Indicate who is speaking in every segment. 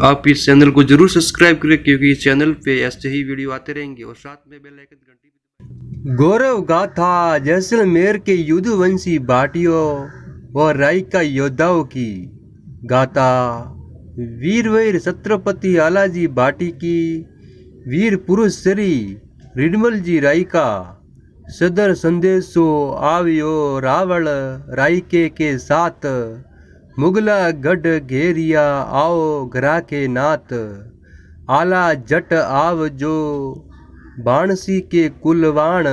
Speaker 1: आप इस चैनल को जरूर सब्सक्राइब करें क्योंकि इस चैनल पे ऐसे ही वीडियो आते रहेंगे और साथ में बेल आइकन घंटी भी।
Speaker 2: गौरव गाथा जैसलमेर के युद्धवंशी भाटियों व रायका योद्धाओं की गाथा। वीरवीर छत्रपति आलाजी भाटी की वीर पुरुष श्री रिडमल जी रायका सदर संदेशो आवियो रावण रायके के साथ मुगला गढ़ घेरिया आओ घरा के नाथ आला जट आव जो बाणसी के कुलवाण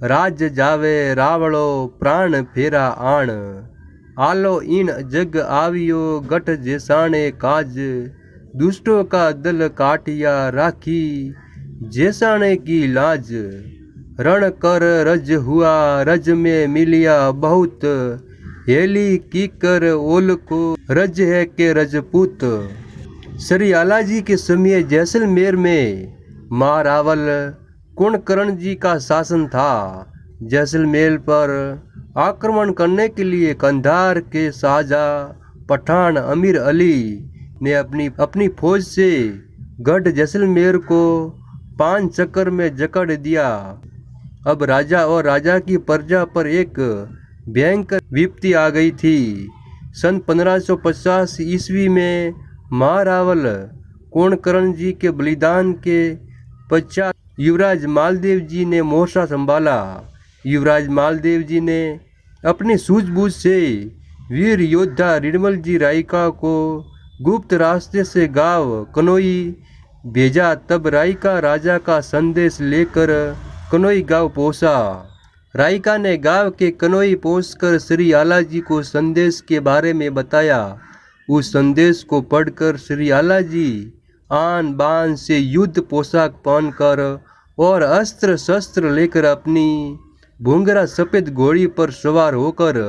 Speaker 2: राज जावे रावड़ो प्राण फेरा आण आलो इन जग आवियो गठ जैसाणे काज दुष्टों का दल काटिया राखी जैसाणे की लाज रण कर रज हुआ रज में मिलिया बहुत हेली की कर ओल को रज है के रजपूत। श्री आलाजी के समय जैसलमेर में महारावल कुणकर्ण जी का शासन था। जैसलमेर पर आक्रमण करने के लिए कंधार के शाहजहाँ पठान अमीर अली ने अपनी फौज से गढ़ जैसलमेर को 5 चक्कर में जकड़ दिया। अब राजा और राजा की प्रजा पर एक भयंकर विपत्ति आ गई थी। सन 1550 ईस्वी में महारावल कुणकर्ण जी के बलिदान के पश्चात युवराज मालदेव जी ने मोर्चा संभाला। युवराज मालदेव जी ने अपनी सूझबूझ से वीर योद्धा रिडमल जी रायका को गुप्त रास्ते से गांव कनोई भेजा। तब रायका राजा का संदेश लेकर कनोई गांव पहुंचा। रायका ने गांव के कनोई पहुंचकर श्री आलाजी को संदेश के बारे में बताया। उस संदेश को पढ़कर श्री आलाजी आन बान से युद्ध पोशाक पहनकर और अस्त्र शस्त्र लेकर अपनी भूंगरा सफेद घोड़ी पर सवार होकर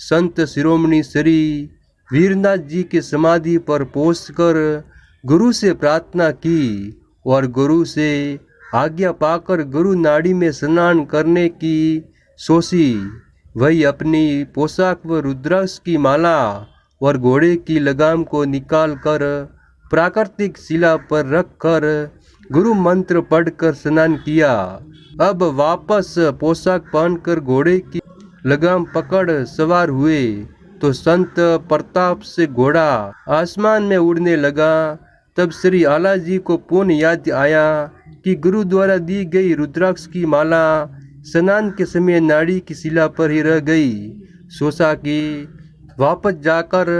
Speaker 2: संत शिरोमणि श्री वीरनाथ जी के समाधि पर पहुंचकर गुरु से प्रार्थना की और गुरु से आज्ञा पाकर गुरु नाड़ी में स्नान करने की सोची। वही अपनी पोशाक व रुद्राक्ष की माला और घोड़े की लगाम को निकालकर प्राकृतिक शिला पर रखकर गुरु मंत्र पढ़कर स्नान किया। अब वापस पोशाक पहनकर घोड़े की लगाम पकड़ सवार हुए तो संत प्रताप से घोड़ा आसमान में उड़ने लगा। तब श्री आलाजी को पुनः याद आया कि गुरु द्वारा दी गई रुद्राक्ष की माला स्नान के समय नाड़ी की शिला पर ही रह गई। सोचा कि वापस जाकर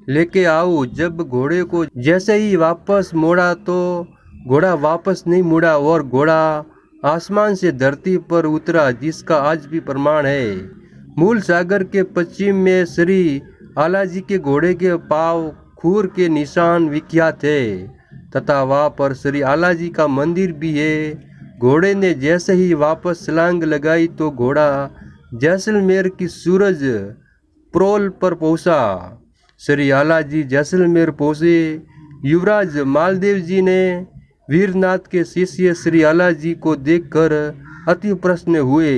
Speaker 2: लेके आओ। जब घोड़े को जैसे ही वापस मोड़ा तो घोड़ा वापस नहीं मुड़ा और घोड़ा आसमान से धरती पर उतरा, जिसका आज भी प्रमाण है। मूल सागर के पश्चिम में श्री आलाजी के घोड़े के पांव खूर के निशान विख्यात है तथा वहाँ पर श्री आलाजी का मंदिर भी है। घोड़े ने जैसे ही वापस छलांग लगाई तो घोड़ा जैसलमेर की सूरज प्रोल पर पहुंचा। श्री आलाजी जैसलमेर पहुंचे। युवराज मालदेव जी ने वीरनाथ के शिष्य श्री आलाजी को देखकर अति प्रसन्न हुए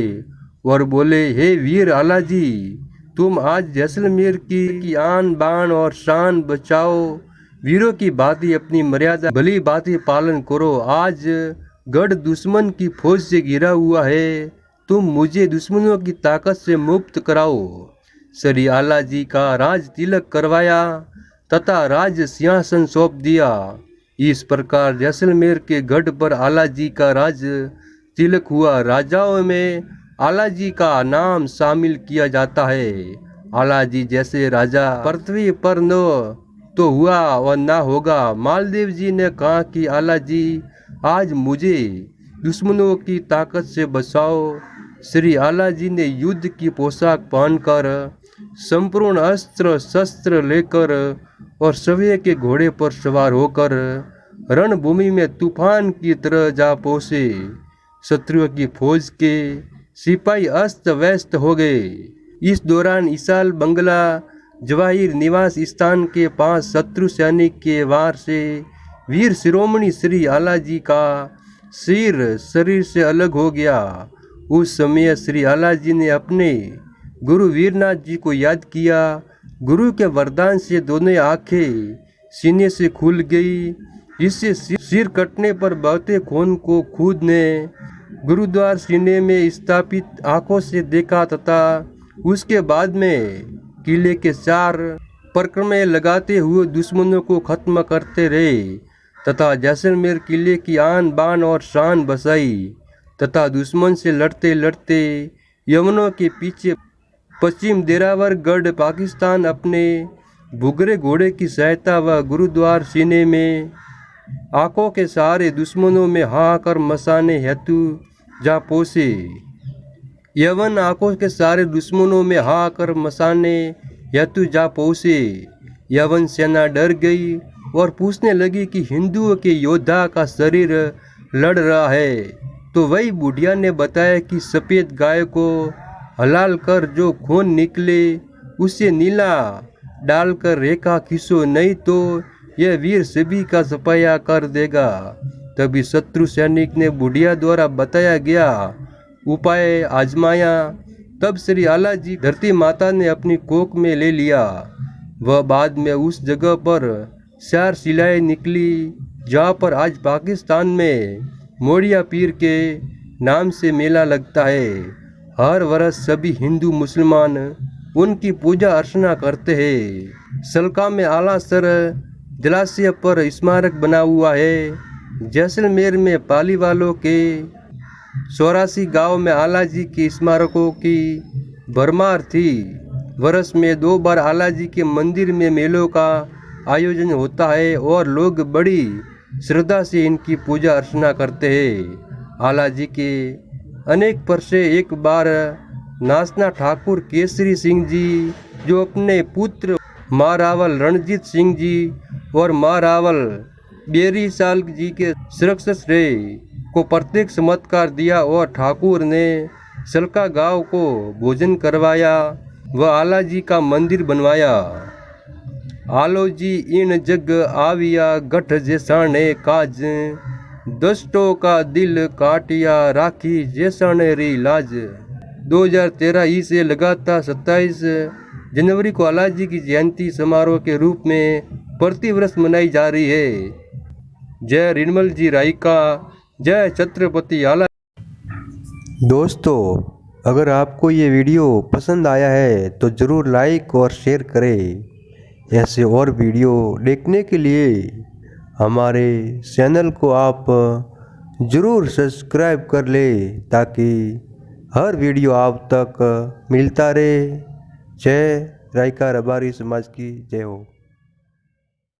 Speaker 2: और बोले, हे वीर आलाजी, तुम आज जैसलमेर की आन बान और शान बचाओ। वीरों की बातें अपनी मर्यादा भली बातें पालन करो। आज गढ़ दुश्मन की फौज से घिरा हुआ है, तुम मुझे दुश्मनों की ताकत से मुक्त कराओ। श्री आलाजी का राज तिलक करवाया तथा राज सिंहासन सौंप दिया। इस प्रकार जैसलमेर के गढ़ पर आलाजी का राज तिलक हुआ। राजाओं में आलाजी का नाम शामिल किया जाता है। आलाजी जैसे राजा पृथ्वी पर न तो हुआ और ना होगा। मालदेव जी ने कहा कि आलाजी, आज मुझे दुश्मनों की ताकत से बचाओ। श्री आलाजी ने युद्ध की पोशाक पहनकर संपूर्ण अस्त्र शस्त्र लेकर और सवे के घोड़े पर सवार होकर रणभूमि में तूफान की तरह जा पहुंचे। शत्रुओं की फौज के सिपाही अस्त व्यस्त हो गए। इस दौरान इसाल बंगला जवाहिर निवास स्थान के पास शत्रु सैनिक के वार से वीर शिरोमणि श्री आलाजी का सिर शरीर से अलग हो गया। उस समय श्री आलाजी ने अपने गुरु वीरनाथ जी को याद किया। गुरु के वरदान से दोनों आंखें सीने से खुल गई। इससे सिर कटने पर बहते खून को खुद ने गुरुद्वार सीने में स्थापित आंखों से देखा तथा उसके बाद में किले के 4 परिक्रमा लगाते हुए दुश्मनों को खत्म करते रहे तथा जैसलमेर किले की आन बान और शान बसाई तथा दुश्मन से लड़ते लड़ते यमनों के पीछे पश्चिम देरावर गढ़ पाकिस्तान अपने भुगरे घोड़े की सहायता व गुरुद्वार सीने में आंखों के सहारे दुश्मनों में हाहाकार मचाने हेतु जा पहुंचे। यवन आंखों के सहारे दुश्मनों में हाहाकार मचाने हेतु जा पहुंचे। यवन सेना डर गई और पूछने लगी कि हिंदुओं के योद्धा का शरीर लड़ रहा है, तो वही बुढ़िया ने बताया कि सफ़ेद गाय को हलाल कर जो खून निकले उसे नीला डालकर रेखा खींचो, नहीं तो यह वीर सभी का सफाया कर देगा। तभी शत्रु सैनिक ने बुढ़िया द्वारा बताया गया उपाय आजमाया। तब श्री आलाजी धरती माता ने अपनी कोख में ले लिया। वह बाद में उस जगह पर 4 शिलाएं निकली जहाँ पर आज पाकिस्तान में मोड़िया पीर के नाम से मेला लगता है। हर वर्ष सभी हिंदू मुसलमान उनकी पूजा अर्चना करते हैं। सलका में आलासर जलाशय पर स्मारक बना हुआ है। जैसलमेर में पाली वालों के 84 गांव में आलाजी के स्मारकों की भरमार थी। वर्ष में 2 बार आलाजी के मंदिर में मेलों का आयोजन होता है और लोग बड़ी श्रद्धा से इनकी पूजा अर्चना करते हैं। आलाजी के अनेक परसे एक बार नासना ठाकुर केसरी सिंह जी, जो अपने पुत्र महारावल रणजीत सिंह जी और महारावल बेरी साल जी के सुरक्षक रहे, को प्रत्येक चमत्कार दिया और ठाकुर ने सलका गांव को भोजन करवाया व आलाजी का मंदिर बनवाया। आलो जी इन जग आविया गठ जैसाने काज, दुष्टों का दिल काटिया राखी जैसाने री लाज। 2013 ई से लगातार 27 जनवरी को आलाजी की जयंती समारोह के रूप में प्रतिवर्ष मनाई जा रही है। जय रिनमल जी रायका, जय छत्रपति आला।
Speaker 3: दोस्तों, अगर आपको ये वीडियो पसंद आया है तो ज़रूर लाइक और शेयर करें। ऐसे और वीडियो देखने के लिए हमारे चैनल को आप ज़रूर सब्सक्राइब कर लें ताकि हर वीडियो आप तक मिलता रहे। जय रायका रबारी समाज की जय हो।